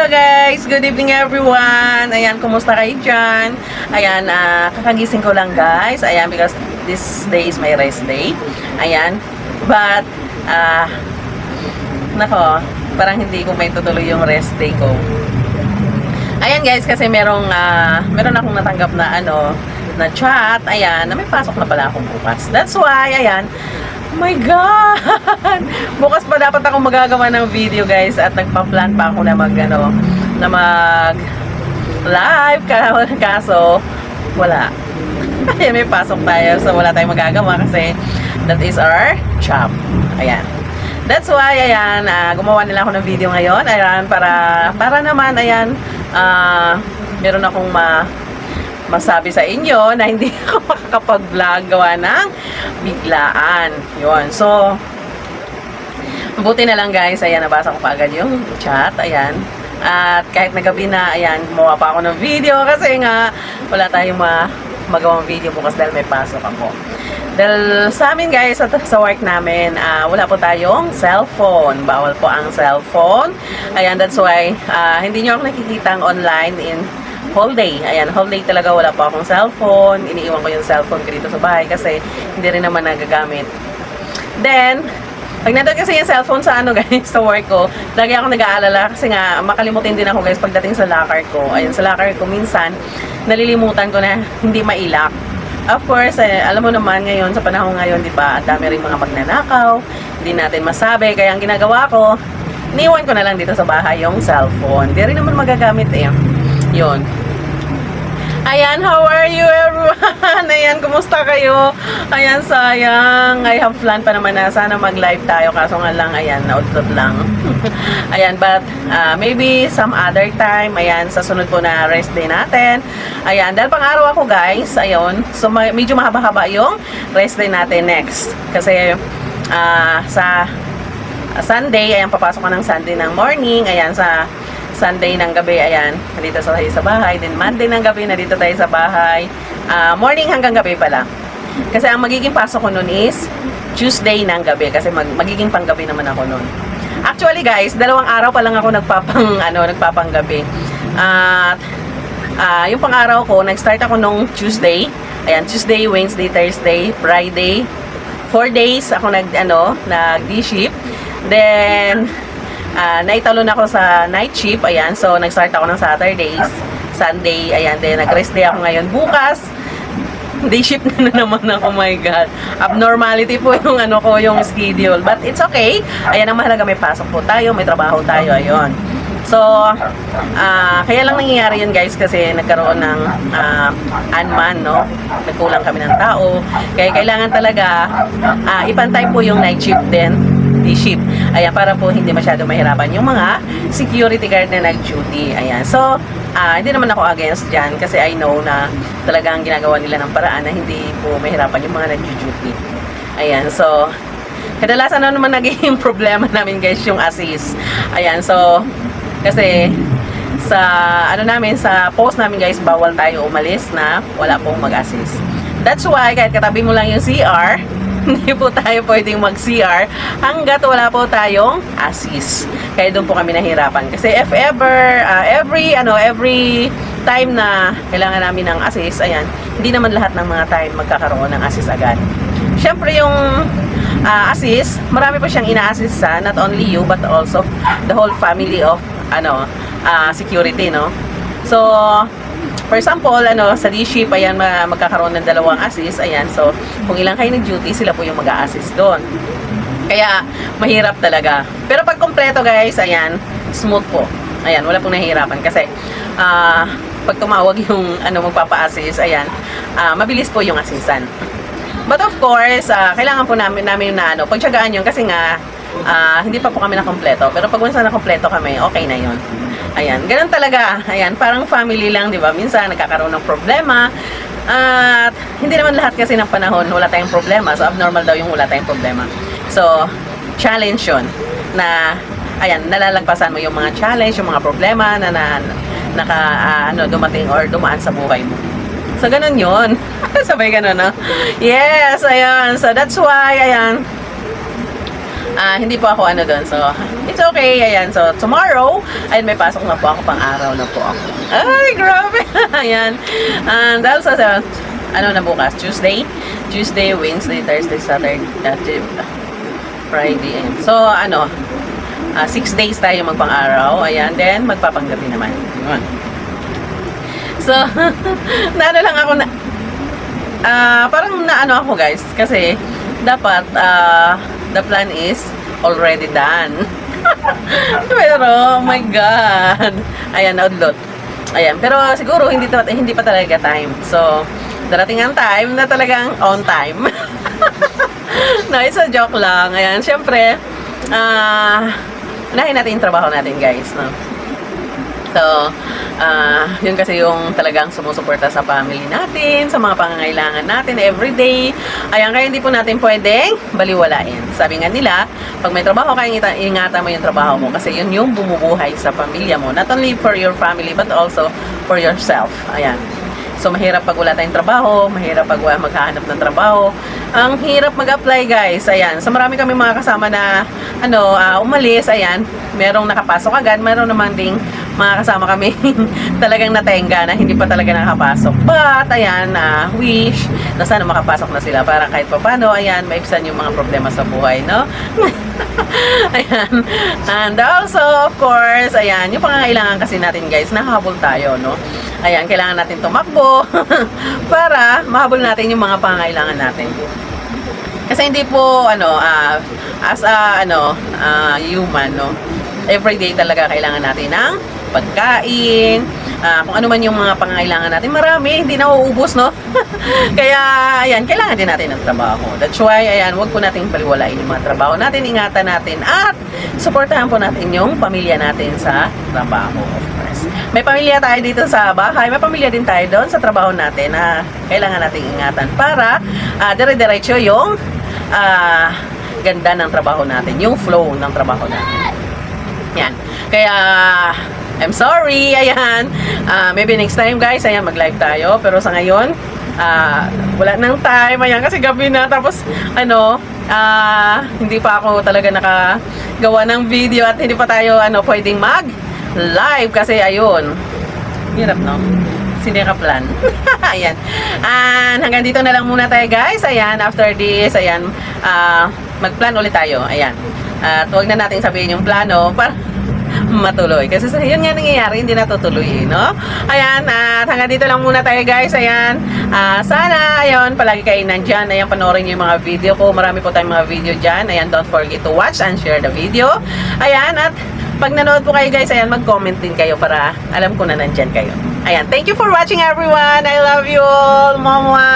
Hello guys! Good evening everyone! Ayan, kumusta kayo dyan? Ayan, kakagising ko lang guys. Ayan, because this day is my rest day. Ayan, but, nako, parang hindi ko may tutuloy yung rest day ko. Ayan guys, kasi meron akong natanggap na na chat. Ayan, na may pasok na pala akong bukas. That's why, ayan, oh my God! Bukas pa dapat ako magagawa ng video guys at nagpa-plan pa ako na mag-live kaso wala. Ayan, may pasok tayo so wala tayong magagawa kasi that is our job. Ayan. That's why, ayan, gumawa nila ako ng video ngayon. Ayan, para naman, ayan, meron akong masabi sa inyo na hindi ako makakapag-vlog gawa ng biglaan. Yun. So, buti na lang guys, ayan, nabasa ko pa agad yung chat, ayan. At kahit nagabi na, ayan, gumawa pa ako ng video kasi nga, wala tayong magawang video bukas dahil may pasok ako. Dahil sa amin guys, sa work namin, wala po tayong cellphone. Bawal po ang cellphone. Ayan, that's why, hindi nyo ako nakikita online in whole day. Ayan, whole day talaga wala po akong cellphone. Iniiwan ko yung cellphone ko dito sa bahay kasi hindi rin naman nagagamit. Then, pag nandun kasi yung cellphone sa guys, sa work ko, lagi ako nag-aalala kasi nga makalimutin din ako guys pagdating sa locker ko. Ayan, sa locker ko minsan, nalilimutan ko na hindi mailak. Of course, alam mo naman ngayon, sa panahon ngayon, di ba, ang dami rin mga magnanakaw, hindi natin masabi. Kaya ang ginagawa ko, iniwan ko na lang dito sa bahay yung cellphone. Hindi rin naman magagamit eh. Yun. Ayan, how are you everyone? Ayan, kumusta kayo? Ayan, sayang. I have plan pa naman na sana mag-live tayo. Kaso nga lang, ayan, naudlot lang. Ayan, but maybe some other time. Ayan, sa sunod po na rest day natin. Ayan, dahil pang-araw ako guys. Ayun, so medyo mahaba-haba yung rest day natin next. Kasi sa Sunday, ayan, papasok ko ng Sunday ng morning. Ayan, sa Sunday ng gabi, ayan, nandito sa bahay. Then Monday ng gabi, nandito tayo sa bahay. Morning hanggang gabi pala. Kasi ang magiging pasok ko nun is Tuesday ng gabi. Kasi magiging panggabi naman ako nun. Actually guys, 2 araw pa lang ako nagpapanggabi. At yung pang-araw ko, nag-start ako nung Tuesday. Ayan, Tuesday, Wednesday, Thursday, Friday. 4 days ako nag-D-shift. Then, naitalon ako sa night shift, ayan, so nag-start ako ng Saturdays, Sunday, ayan, then nag-rest day ako ngayon. Bukas, day shift na naman ako, oh my God. Abnormality po yung yung schedule, but it's okay. Ayan, ang mahalaga, may pasok po tayo, may trabaho tayo, ayun. So, kaya lang nangyayari yun guys kasi nagkaroon ng unman, no? Nagkulang kami ng tao. Kaya kailangan talaga ipantay po yung night shift din, day shift. Ayan, para po hindi masyado mahirapan yung mga security guard na nag-duty. Ayan. So, hindi naman ako against dyan kasi I know na talagang ginagawa nila ng paraan na hindi po mahirapan yung mga nag-duty. Ayan. So, kadalasan naman naging problema namin guys yung assist. Ayan. So, kasi sa sa post namin guys, bawal tayo umalis na wala pong mag-assist. That's why kahit katabi mo lang yung CR, hindi po tayo pwedeng mag-CR hanggat wala po tayong assist. Kaya doon po kami nahirapan. Kasi if ever, every time na kailangan namin ng assist, ayan, hindi naman lahat ng mga time magkakaroon ng assist agad. Siyempre yung assist, marami pa siyang ina-assist sa not only you but also the whole family of security, no? So, for example, sa D-shift, ayan, magkakaroon ng 2 assist, ayan, so, kung ilang kayo nag-duty, sila po yung mag-a-assist doon. Kaya, mahirap talaga. Pero pag kompleto, guys, ayan, smooth po. Ayan, wala pong nahihirapan kasi, pag tumawag yung, magpapa-assist, ayan, mabilis po yung assistan. But of course, kailangan po namin na, pagtsagaan yun kasi nga, hindi pa po kami nakompleto. Pero pag once na nakompleto kami, okay na yun. Ayan, ganun talaga. Ayan, parang family lang, di ba? Minsan, nagkakaroon ng problema. At hindi naman lahat kasi ng panahon, wala tayong problema. So, abnormal daw yung wala tayong problema. So, challenge yun. Na, ayan, nalalagpasan mo yung mga challenge, yung mga problema na dumating or dumaan sa buhay mo. So, ganun yun. Sabay ganun, no? Yes, ayan. So, that's why, ayan, hindi po ako ano doon. So, it's okay. Ayan. So, tomorrow, ayun, may pasok na po ako. Pang-araw na po ako. Ay, grabe. Ayan. And also, ano na bukas? Tuesday, Wednesday, Thursday, Saturday, Friday. Ayan. So, 6 days tayo magpang-araw. Ayan. Then, magpapanggabi naman. Yun. So, naano lang ako na, parang naano ako guys. Kasi, dapat, the plan is already done. Pero, oh my God. Ayan, naudlot. Ayan. Pero, siguro, hindi pa talaga time. So, darating ang time na talagang on time. No, it's a joke lang. Ayan, syempre, unahin natin yung trabaho natin, guys, no? So, yun kasi yung talagang sumusuporta sa family natin, sa mga pangangailangan natin everyday. Ayan, kaya hindi po natin pwedeng baliwalain. Sabi nga nila, pag may trabaho ka, ingatan mo yung trabaho mo kasi yun yung bumubuhay sa pamilya mo. Not only for your family, but also for yourself. Ayan. So, mahirap pag wala tayong trabaho, mahirap pag maghahanap ng trabaho. Ang hirap mag-apply, guys. Ayan. So, marami kami mga kasama na, umalis. Ayan. Merong nakapasok agad. Meron naman ding mga kasama kami talagang natenga na hindi pa talaga nakapasok. But, ayan, wish na sana makapasok na sila para kahit pa paano, ayan, maibsan yung mga problema sa buhay, no? Ayan. And also, of course, ayan, yung pangangailangan kasi natin, guys, nahabol tayo, no? Ayan, kailangan natin tumakbo para mahabol natin yung mga pangangailangan natin. Kasi hindi po, as a, human, no? Everyday talaga kailangan natin ng pagkain, kung ano man yung mga pangangailangan natin, marami, hindi na uubos, no? Kaya, ayan, kailangan din natin ng trabaho. That's why, ayan, huwag po natin baliwalain yung mga trabaho natin, ingatan natin, at suportahan po natin yung pamilya natin sa trabaho, of course. May pamilya tayo dito sa bahay, may pamilya din tayo doon sa trabaho natin na kailangan natin ingatan para dire-diretso yung ganda ng trabaho natin, yung flow ng trabaho natin. Yan. Kaya, I'm sorry, ayan. Maybe next time, guys, ayan, mag-live tayo. Pero sa ngayon, wala nang time, ayan, kasi gabi na. Tapos, hindi pa ako talaga nakagawa ng video at hindi pa tayo, pwedeng mag-live. Kasi, ayun, hirap, no? Sinikaplan. Ayan. And hanggang dito na lang muna tayo, guys. Ayan, after this, ayan, mag-plan ulit tayo. Ayan. At huwag na natin sabihin yung plano para matuloy. Kasi yun nga nangyayari, hindi natutuloy, no? Ayan, at hanggang dito lang muna tayo, guys. Ayan, sana, ayun, palagi kayo nandyan. Ayan, panoorin nyo yung mga video ko. Marami po tayong mga video dyan. Ayan, don't forget to watch and share the video. Ayan, at pag nanood po kayo, guys, ayan, mag-comment din kayo para alam ko na nandyan kayo. Ayan, thank you for watching, everyone. I love you all. Mama.